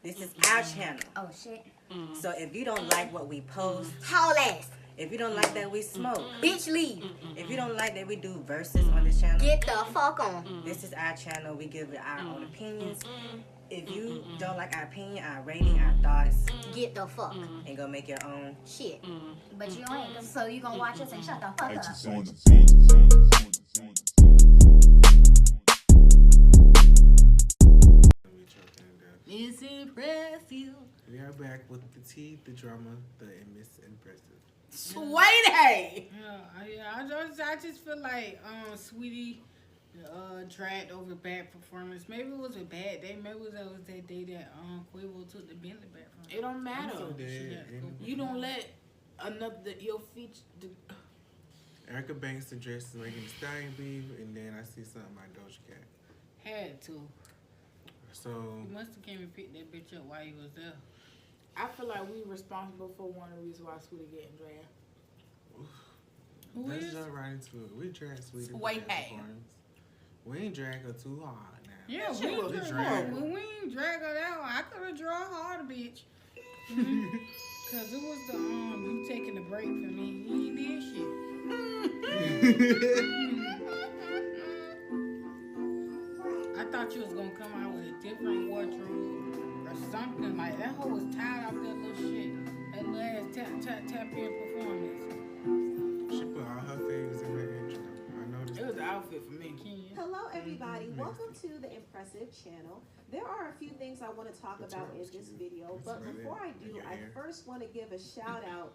This is our channel. Oh shit. So if you don't like what we post, Haul ass. if you don't like that we smoke, Bitch, leave. if you don't like that we do verses on this channel, Get the fuck on. this is our channel. We give it our own opinions. If you don't like our opinion, our rating, our thoughts, Get the fuck. and go make your own. Shit. But you ain't. So you gonna watch us and shut the fuck up. It's impressive. We are back with the tea, the drama, the Miss Impressive. Saweetie. I just feel like Saweetie dragged over bad performance. Maybe it was a bad day. Maybe it was that day that Quavo took the Bentley back from her. It don't matter. So dead. You don't let your feature. Erica Banks addresses Megan Thee Stallion beef, and then I see something like Doja Cat. Had to. So You must have came and picked that bitch up while you was there. I feel like we responsible for one of the reasons why Saweetie getting dragged. Who let's is? jump right into it. We drag Sweetie. Saweetie. We ain't drag her too hard now. Yeah, Shit we was ain't drag drag her. when we ain't drag her down. I could have drawn hard, bitch. Cause it was the you taking a break from me. You ain't did shit. I thought you was gonna come out with a different wardrobe or something like that. Hoe was tired of that little shit. That little ass tap in performance. She put all her things in her intro. I noticed. It was the outfit for me. Hello everybody, welcome to the Impressive channel. There are a few things I want to talk about in this video, but before I do, I first want to give a shout out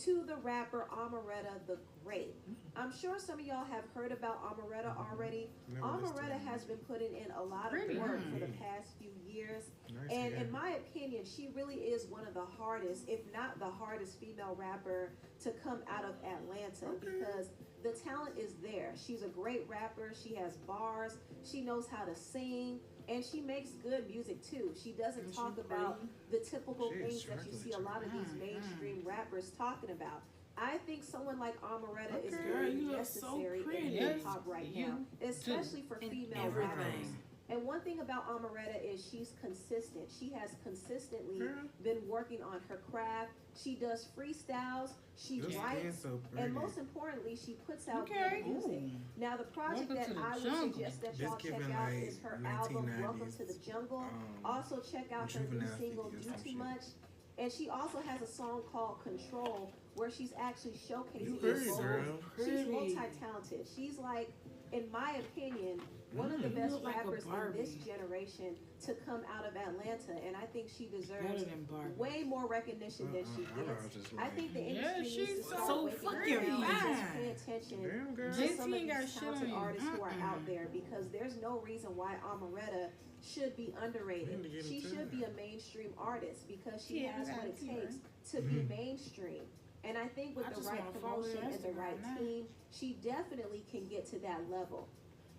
to the rapper Amaretta the Great. I'm sure some of y'all have heard about Amaretta already. Amaretta has been putting in a lot of work for the past few years, and in my opinion, she really is one of the hardest, if not the hardest female rapper to come out of Atlanta because the talent is there. She's a great rapper. She has bars. She knows how to sing. And she makes good music too. She doesn't talk about the typical things that you see a lot of these mainstream rappers talking about. I think someone like Amaretta is very necessary in hip hop right now, especially for female rappers. And one thing about Amaretta is she's consistent. She has consistently been working on her craft. She does freestyles, she writes, and most importantly, she puts out good music. Now, the project that I would suggest that y'all check out is her album, Welcome to the Jungle. Also, check out her new single, Do Too Much. And she also has a song called Control, where she's actually showcasing her vocals. She's multi-talented. She's like, in my opinion, one of the best rappers in this generation to come out of Atlanta, and I think she deserves way more recognition than she gets. I think the industry needs to start waking up and just pay attention to some of these talented artists who are out there, because there's no reason why Amaretta should be underrated. She should be a mainstream artist because she has what it takes to be mainstream. And I think with the right promotion and the right team, she definitely can get to that level.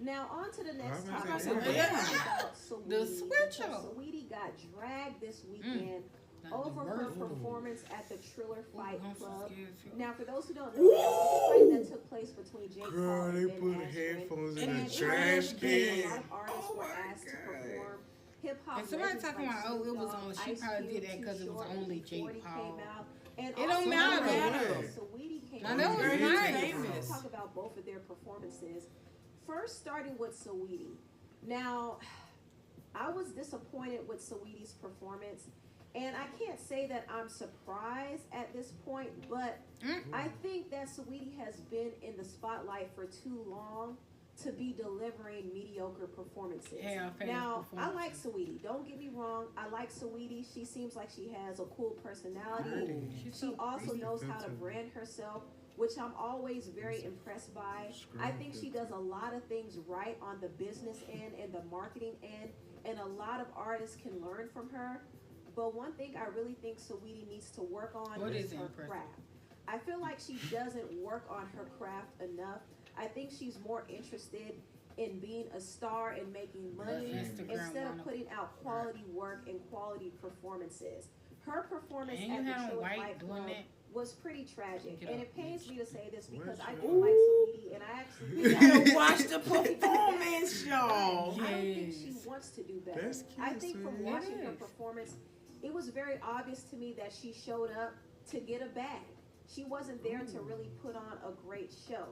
Now, on to the next topic. About Saweetie. Saweetie got dragged this weekend over her performance at the Triller Fight Club. Now, for those who don't know, that was a fight that took place between Jake Paul and Ben headphones Askren. in the trash can. A lot of artists were asked to perform. Hip-hop And somebody legends talking like about, oh, it was Snoop only, Dogg, she Ice probably Cube, did that because Too it was Short, only and Jake 40 Paul. came out. And It don't also matter. Saweetie came Now, out. that was and nice. Let's talk about both of their performances. First, starting with Saweetie. Now, I was disappointed with Saweetie's performance, and I can't say that I'm surprised at this point, but I think that Saweetie has been in the spotlight for too long to be delivering mediocre performances. Now, I like Saweetie. Don't get me wrong. I like Saweetie. She seems like she has a cool personality. She also knows how to brand herself, which I'm always very impressed by. I think she does a lot of things right on the business end and the marketing end, and a lot of artists can learn from her. But one thing I really think Saweetie needs to work on is her craft. I feel like she doesn't work on her craft enough. I think she's more interested in being a star and making money instead of putting out quality work and quality performances. Her performance And you at the had on Triller white Fight doing Club that? was pretty tragic. Get And up, it pains bitch. me to say this because I What's do like Saweetie, and I actually We gotta watch the performance, y'all. I don't think she Yes. wants to do better. That's cute, I think from sweetie. watching her It is. performance, it was very obvious to me that she showed up to get a bag. She wasn't there to really put on a great show.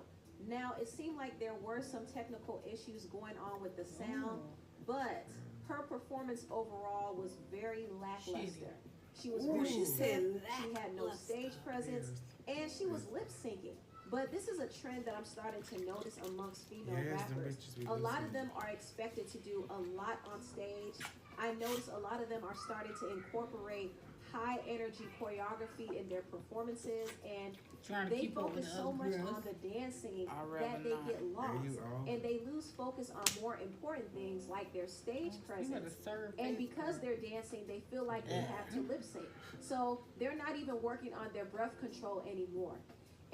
Now, it seemed like there were some technical issues going on with the sound, but her performance overall was very lackluster. She was very She said stiff, she had no stage presence, and she was lip syncing. But this is a trend that I'm starting to notice amongst female Yes, them rappers. bitches be A lot lip-syncing. of them are expected to do a lot on stage. I notice a lot of them are starting to incorporate high energy choreography in their performances, and Trying to they keep up with focus the so other much girls. on the dancing I'd rather that they not. get lost, you all. and they lose focus on more important things like their stage You gotta presence. serve And that. because they're dancing, they feel like they have to lip sync. So they're not even working on their breath control anymore.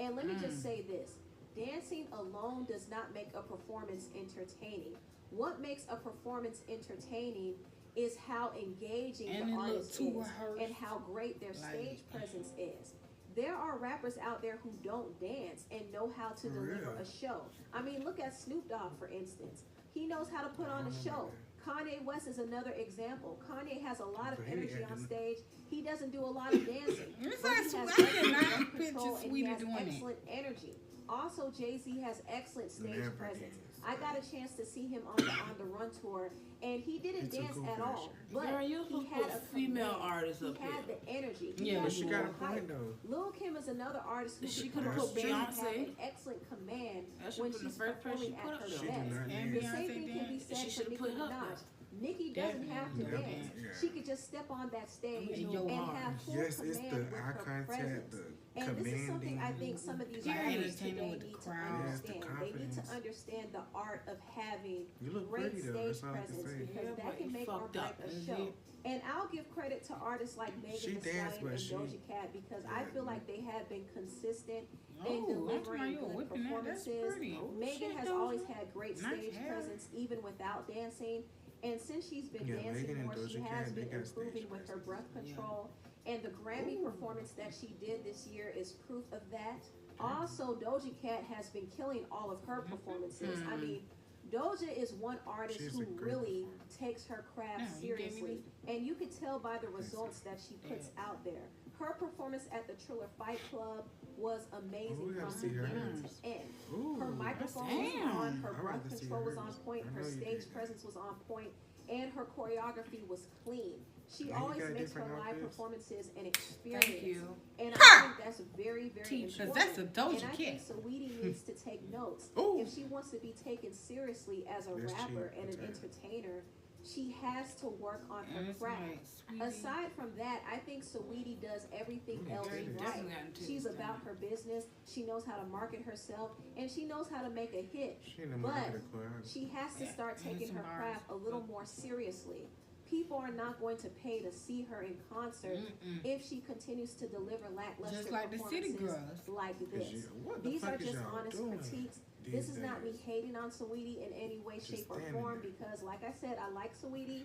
And let me just say this. Dancing alone does not make a performance entertaining. What makes a performance entertaining is how engaging And the it look artist too is rehearsed. and how great their Like- stage presence is. There are rappers out there who don't dance and know how to For deliver real? a show. I mean, look at Snoop Dogg, for instance. He knows how to put on a show. Kanye West is another example. Kanye has a lot of But he energy on acting- stage. He doesn't do a lot of dancing. It's but like he has Sweet- I excellent cannot breath picture control and he Sweetie has doing that. excellent energy. Also, Jay-Z has excellent stage Never presence. is. I got a chance to see him on the Run tour, and he didn't It's a dance cool at all. version. But Girl, you he supposed to had put a female command. artists He up had here. the energy. He Yeah, had But she the got a hype. point though. Lil' Kim is another artist who She can could've put perform and have Beyonce. an excellent command That should when put the she's first person performing she at put her up She there. do best. not And The dance. same Beyonce thing can be dance. said She for should've Nicki put her Minaj. there. Nicki doesn't have to Definitely. dance. Yeah. She could just step on that stage And yo and hard. have full Yes, it's command the with eye her contact, presence. the And this is something commanding. I think some of these Like rappers entertaining today with the need to crowd. Yes, the understand. They need to confidence. understand the art of having You look great pretty though. stage That's all I can presence say. because Yeah, that but can you make or fucked break up. a Is show. it? And I'll give credit to artists like Megan She Thee danced, Stallion but and she- Doja Cat because I feel like they have been consistent in Oh, I'm talking about delivering you good whipping that. That's performances. pretty. Megan has always had great Nice stage hair. presence even without dancing. And since she's been Yeah, dancing Megan and more, she Doja has Cat, they been got stage improving with her presence. breath control. And the Grammy performance that she did this year is proof of that. Also, Doja Cat has been killing all of her performances. I mean, Doja is one artist She's who a great really takes her craft Yeah, you gave me seriously. And you can tell by the results that she puts out there. Her performance at the Triller Fight Club was amazing Oh, we gotta from see beginning hers. to end. Ooh, Her microphone was Damn. on, her I'd breath rather see control was on hers. point, I her know you stage did. presence was on point, and her choreography was clean. She And you always got makes her different live outfits? performances an experience. Thank you. And I think that's very, very Teach, important. 'cause that's a Doja and I think Cat. Saweetie needs to take notes. Ooh. If she wants to be taken seriously as a That's rapper cheap. and an That's entertainer, she has to work on And her it's craft. like, Sweetie. Aside from that, I think Saweetie does everything Ooh, else yeah, you right. definitely got into She's this about her business. She knows how to market herself, and she knows how to make a hit. She in the But market of choreography. she has to Yeah, start and taking some her bars. craft a little more seriously. People are not going to pay to see her in concert if she continues to deliver lackluster Just like the City performances Girls. like this. What the These fuck are is just y'all honest doing critiques. these This is not me days? hating on Saweetie in any way, Just shape, or standing form there. because, like I said, I like Saweetie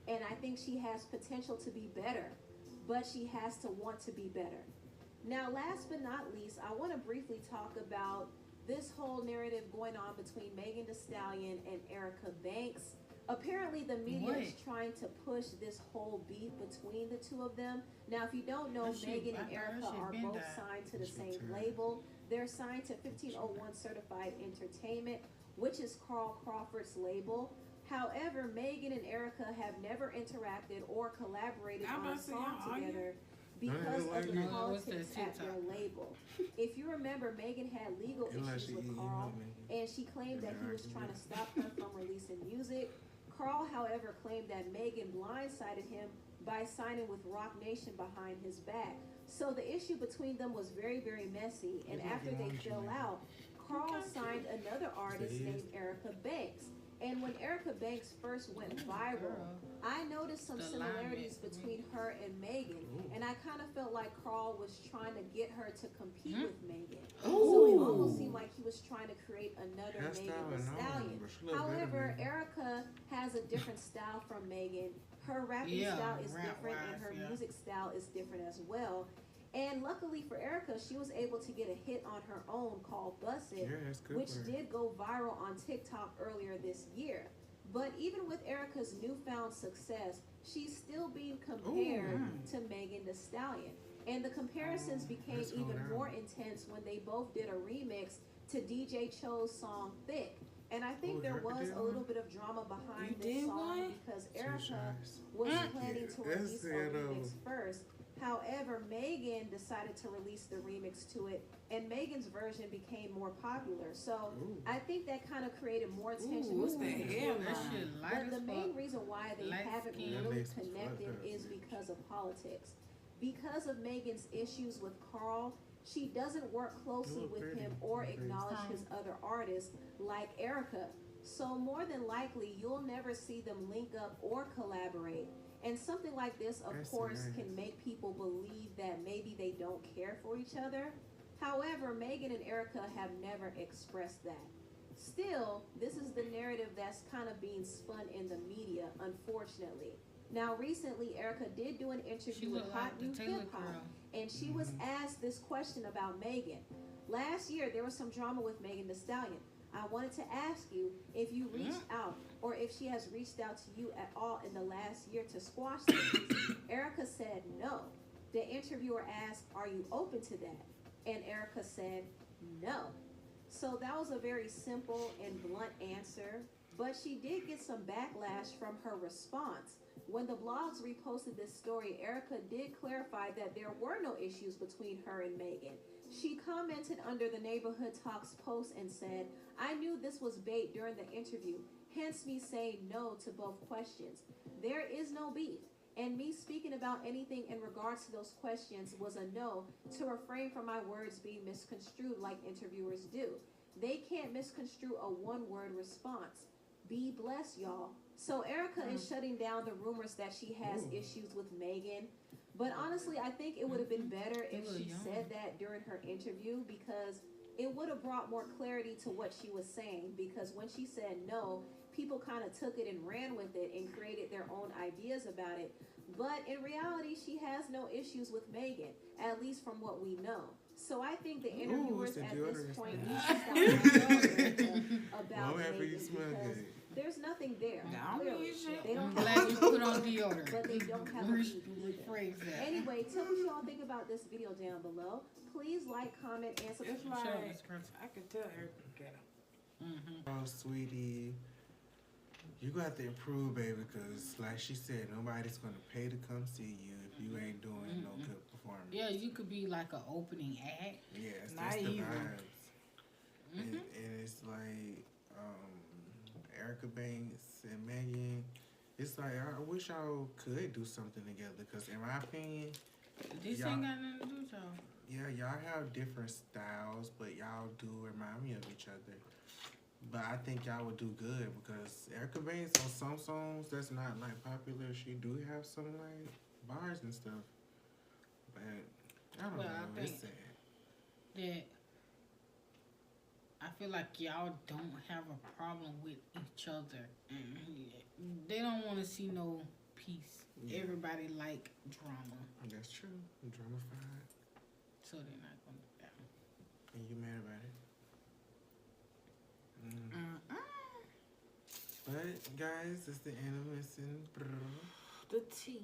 and I think she has potential to be better, but she has to want to be better. Now, last but not least, I want to briefly talk about this whole narrative going on between Megan Thee Stallion and Erica Banks. Apparently, the media is What? trying to push this whole beef between the two of them. Now, if you don't know, That shit- Megan I and thought that Erica shit are been both died. signed to the Shit same turned. label. They're signed to 1501 Certified Entertainment, which is Carl Crawford's label. However, Megan and Erica have never interacted or collaborated I'm on a about to say, song y'all argue? together No, because it of the No, it was politics the at their TikTok. label. If you remember, Megan had legal It look like issues she with eating Carl, money. and she claimed that he was trying to stop her from releasing music. Carl, however, claimed that Megan blindsided him by signing with Roc Nation behind his back. So the issue between them was very, very messy. And It's like after they laundry. fell out, Carl signed another artist Say it. named Erica Banks. And when Erica Banks first went viral, Girl. I noticed some The similarities alignment. between her and Megan. Ooh. And I kind of felt like Carl was trying to get her to compete Hmm? with Megan. So it almost Ooh. seemed like he was trying to create another Hairstyle Megan Thee and all, Stallion. but she look better However, than me. Erica has a different style from Megan. her rapping style is different, and her yeah. music style is different as well. And luckily for Erica, she was able to get a hit on her own called Bust It, Yeah, that's good. which did go viral on TikTok earlier this year. But even with Erica's newfound success, she's still being compared to Megan Thee Stallion. And the comparisons became let's go even down. more intense when they both did a remix to DJ Cho's song Thick. And I think Oh, there Erica was did a little one? bit of drama behind You this did song one? because Two Erica shots. was Mm. planning to Yeah, release a that's remix it, first. However, Megan decided to release the remix to it, and Megan's version became more popular. So Ooh. I think that kind of created more tension what's between the the hell, two. That shit light But the as main fuck. reason why they Light haven't skin. really Makes me connected fucked up. is because of politics. Because of Megan's issues with Carl, she doesn't work closely Ooh, with pretty. him or Pretty. acknowledge his other artists like Erica. So more than likely, you'll never see them link up or collaborate. And something like this, of That's course, nice. can make people believe that maybe they don't care for each other. However, Megan and Erica have never expressed that. Still, this is the narrative that's kind of being spun in the media, unfortunately. Now, recently, Erica did do an She interview with look Hot like the New Taylor Hip Hop, girl. and she was asked this question about Megan. Last year, there was some drama with Megan Thee Stallion. I wanted to ask you if you reached out or if she has reached out to you at all in the last year to squash this. Erica said no. The interviewer asked, "Are you open to that?" And Erica said no. So that was a very simple and blunt answer, but she did get some backlash from her response. When the blogs reposted this story, Erica did clarify that there were no issues between her and Megan. She commented under the Neighborhood Talks post and said, "I knew this was bait during the interview, hence me saying no to both questions. There is no beef, and me speaking about anything in regards to those questions was a no to refrain from my words being misconstrued like interviewers do. They can't misconstrue a one-word response. Be blessed, y'all." So Erica is shutting down the rumors that she has issues with Megan. But honestly, I think it would have been better if she said that during her interview, because it would have brought more clarity to what she was saying. Because when she said no, people kind of took it and ran with it and created their own ideas about it. But in reality, she has no issues with Megan, at least from what we know. So I think the interviewers the at this deodorant point smell. need to stop talking about Well, after Megan you smell because good. there's nothing there. I don't Clearly. need shit. They I'm don't glad have you put on deodorant. but they don't have a beef either. Rephrase that. Anyway, tell me what y'all think about this video down below. Please like, comment, and subscribe. I could tell Erica got him. Oh, sweetie, you got to improve, baby, because like she said, nobody's going to pay to come see you if you ain't doing no good performance. Yeah, you could be like an opening act. Yes, Not that's the even. vibes. And it's like Erica Banks and Megan. It's like I wish y'all could do something together because, in my opinion, This y'all- ain't got nothing to do with y'all. yeah, y'all have different styles, but y'all do remind me of each other. But I think y'all would do good because Erica Banks on some songs that's not like popular, she do have some like bars and stuff. But I don't Well, know. I It's think- sad. That I feel like y'all don't have a problem with each other. They don't want to see no peace. Yeah. Everybody like drama, That's true. Dramified. so they're not gonna do that. And you mad about it. But guys, it's the end of Missing. The tea.